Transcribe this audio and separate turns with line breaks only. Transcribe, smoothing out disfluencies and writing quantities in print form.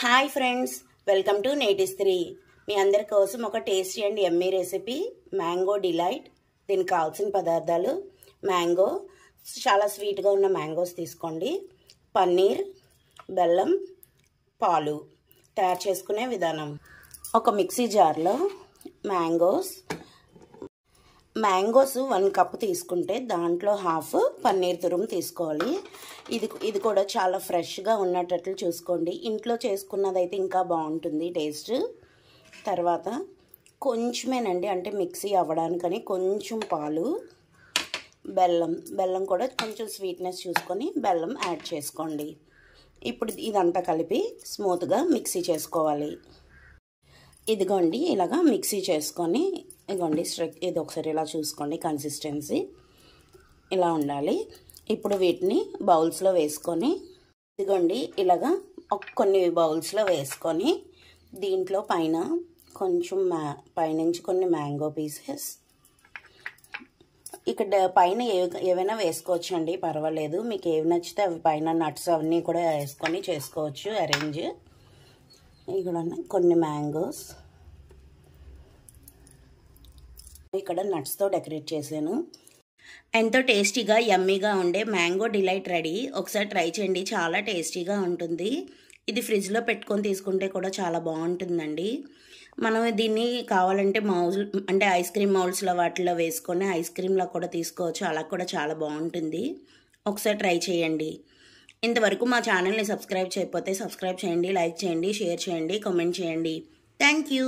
Hi friends, welcome to Netistree. మీ అందరి కోసం ఒక tasty and yummy recipe mango delight. దీనికి కావాల్సిన పదార్థాలు: మ్యాంగో, చాలా స్వీట్గా ఉన్న మ్యాంగోస్ తీసుకోండి, పన్నీర్, బెల్లం, పాలు. తయారు చేసుకునే విధానం: ఒక మిక్సీ జార్లో మ్యాంగోస్ 1 కప్ తీసుకుంటే దాంట్లో హాఫ్ పన్నీర్ తురుము తీసుకోవాలి. ఇది కూడా చాలా ఫ్రెష్గా ఉన్నట్లు చూసుకోండి. ఇంట్లో చేసుకున్నదైతే ఇంకా బాగుంటుంది టేస్ట్. తర్వాత కొంచెమేనండి, అంటే మిక్సీ అవ్వడానికని కొంచెం పాలు, బెల్లం కూడా కొంచెం స్వీట్నెస్ చూసుకొని బెల్లం యాడ్ చేసుకోండి. ఇప్పుడు ఇదంతా కలిపి స్మూత్గా మిక్సీ చేసుకోవాలి. ఇదిగోండి, ఇలాగా మిక్సీ చేసుకొని ఇదిగోండి ఇది ఒకసారి ఇలా చూసుకోండి. కన్సిస్టెన్సీ ఇలా ఉండాలి. ఇప్పుడు వీటిని బౌల్స్లో వేసుకొని ఇదిగోండి ఇలాగా కొన్ని బౌల్స్లో వేసుకొని దీంట్లో పైనుంచి కొన్ని మ్యాంగో పీసెస్, ఇక్కడ పైన ఏవైనా వేసుకోవచ్చు అండి, పర్వాలేదు. మీకు ఏవి నచ్చితే అవి పైన నట్స్ అవన్నీ కూడా వేసుకొని చేసుకోవచ్చు అరేంజ్. ఇక్కడ కొన్ని మ్యాంగోస్ ఇక్కడ నట్స్తో డెకరేట్ చేశాను. ఎంతో టేస్టీగా యమ్మీగా ఉండే మ్యాంగో డిలైట్ రెడీ. ఒకసారి ట్రై చేయండి, చాలా టేస్టీగా ఉంటుంది. ఇది ఫ్రిడ్జ్లో పెట్టుకొని తీసుకుంటే కూడా చాలా బాగుంటుందండి. మనం దీన్ని కావాలంటే ఐస్ క్రీమ్ మౌల్డ్స్లో వాటిలో వేసుకొని ఐస్ క్రీమ్లో కూడా తీసుకోవచ్చు. అలా కూడా చాలా బాగుంటుంది. ఒకసారి ట్రై చేయండి. ఇంతవరకు మా ఛానల్ని సబ్స్క్రైబ్ చేయకపోతే సబ్స్క్రైబ్ చేయండి, లైక్ చేయండి, షేర్ చేయండి, కామెంట్ చేయండి. Thank you.